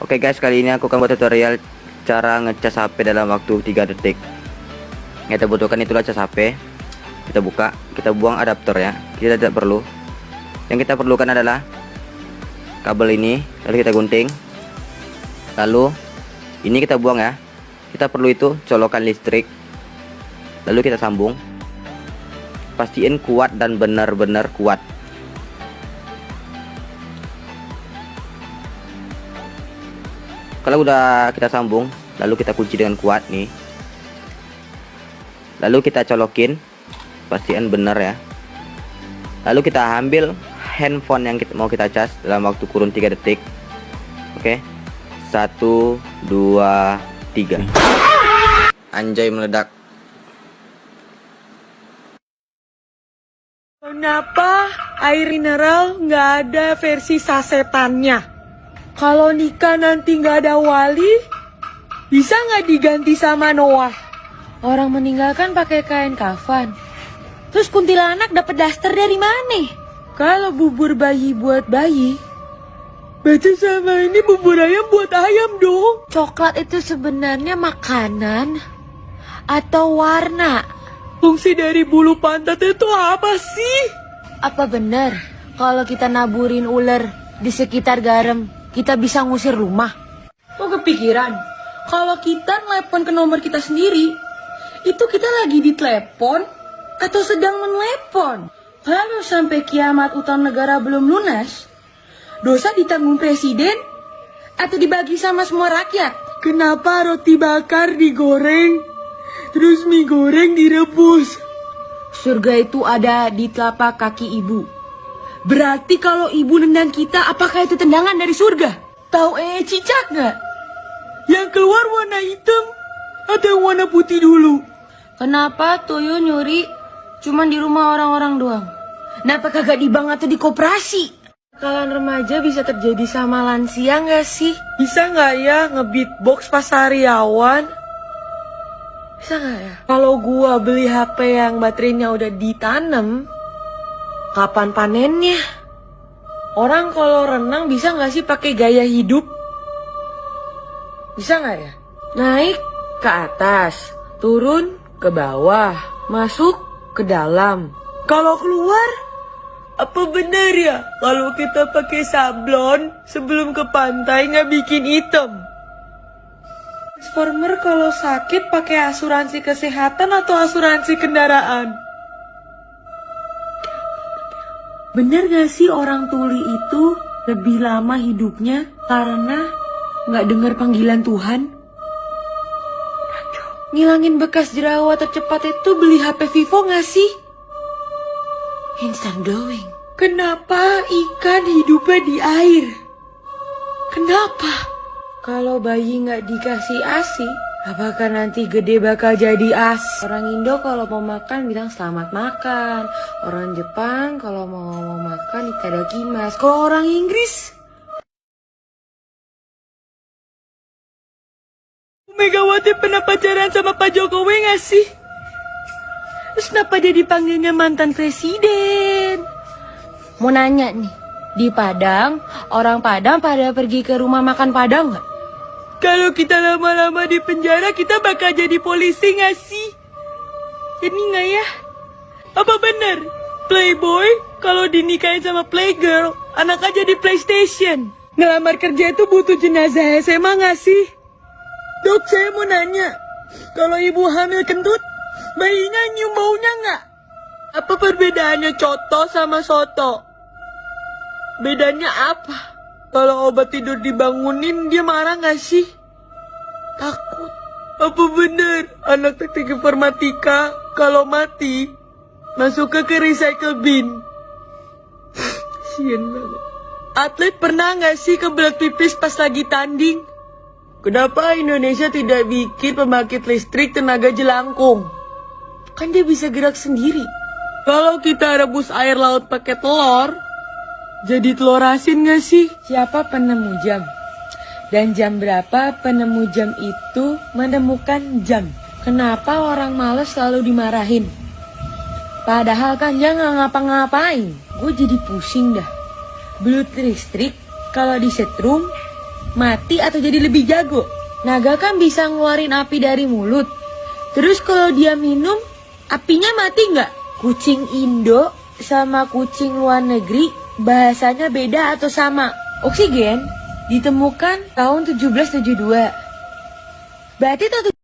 Oke guys, kali ini aku akan buat tutorial cara ngecas HP dalam waktu 3 detik. Yang kita butuhkan itulah cas HP. Kita buka, kita buang adapter ya. Kita tidak perlu. Yang kita perlukan adalah kabel ini, lalu kita gunting. Lalu ini kita buang ya. Kita perlu itu colokan listrik. Lalu kita sambung. Pastiin kuat dan benar-benar kuat. Kalau udah kita sambung, lalu kita kunci dengan kuat nih. Lalu kita colokin, pastiin benar ya. Lalu kita ambil handphone yang mau kita cas dalam waktu kurun 3 detik. Oke. 1, 2, 3. Anjay, meledak. Kenapa air mineral nggak ada versi sasetannya? Kalau nikah nanti nggak ada wali, bisa nggak diganti sama Noah? Orang meninggalkan pakai kain kafan. Terus kuntilanak dapat daster dari mana? Kalau bubur bayi buat bayi, baca sama ini bubur ayam buat ayam dong. Coklat itu sebenarnya makanan atau warna? Fungsi dari bulu pantat itu apa sih? Apa benar kalau kita naburin ular di sekitar garam, kita bisa ngusir rumah? Oh, kepikiran. Kalau kita telepon ke nomor kita sendiri, itu kita lagi ditelepon atau sedang menelepon? Kalau sampai kiamat utang negara belum lunas, dosa ditanggung presiden atau dibagi sama semua rakyat? Kenapa roti bakar digoreng, terus mie goreng direbus? Surga itu ada di telapak kaki ibu. Berarti kalau ibu nendang kita, apakah itu tendangan dari surga? Tahu cicak nggak? Yang keluar warna hitam atau yang warna putih dulu? Kenapa tuyul nyuri cuman di rumah orang-orang doang? Kenapa kagak di bank atau di koperasi? Kalian remaja bisa terjadi sama lansia nggak sih? Bisa nggak ya nge-beatbox pas sariawan? Bisa nggak ya? Kalau gua beli HP yang baterainya udah ditanam, kapan panennya? Orang kalau renang bisa nggak sih pakai gaya hidup? Bisa nggak ya? Naik ke atas, turun ke bawah, masuk ke dalam. Kalau keluar, apa benar ya kalau kita pakai sablon sebelum ke pantai nggak bikin hitam? Transformer kalau sakit pakai asuransi kesehatan atau asuransi kendaraan? Bener gak sih orang tuli itu lebih lama hidupnya karena gak dengar panggilan Tuhan? Ngilangin bekas jerawat tercepat itu beli HP Vivo gak sih? Instant glowing. Kenapa ikan hidupnya di air? Kenapa? Kalau bayi gak dikasih ASI, apakah nanti gede bakal jadi as? Orang Indo kalau mau makan bilang selamat makan. Orang Jepang kalau mau makan itadakimasu. Kalau orang Inggris, Megawati pernah pacaran sama Pak Jokowi gak sih? Terus kenapa dia dipanggilnya mantan presiden? Mau nanya nih, di Padang, orang Padang pada pergi ke rumah makan Padang gak? Kalau kita lama-lama di penjara, kita bakal jadi polisi gak sih? Jadi gak ya? Apa bener? Playboy kalau dinikahin sama playgirl, anaknya jadi PlayStation. Ngelamar kerja itu butuh jenazah SMA gak sih? Dok, saya mau nanya, kalau ibu hamil kentut, bayinya nyium baunya gak? Apa perbedaannya coto sama soto? Bedanya apa? Kalau obat tidur dibangunin, dia marah gak sih? Takut. Apa bener anak teknik informatika kalau mati masuk ke recycle bin? Sian banget. Atlet pernah gak sih kebelet pipis pas lagi tanding? Kenapa Indonesia tidak bikin pembangkit listrik tenaga jelangkung? Kan dia bisa gerak sendiri. Kalau kita rebus air laut pakai telur, jadi telur asin gak sih? Siapa penemu jam? Dan jam berapa penemu jam itu menemukan jam? Kenapa orang malas selalu dimarahin? Padahal kan dia gak ngapa-ngapain. Gue jadi pusing dah. Belut listrik kalau disetrum mati atau jadi lebih jago? Naga kan bisa ngeluarin api dari mulut. Terus kalau dia minum, apinya mati nggak? Kucing Indo sama kucing luar negeri bahasanya beda atau sama? Oksigen ditemukan tahun 1772. Berarti tahun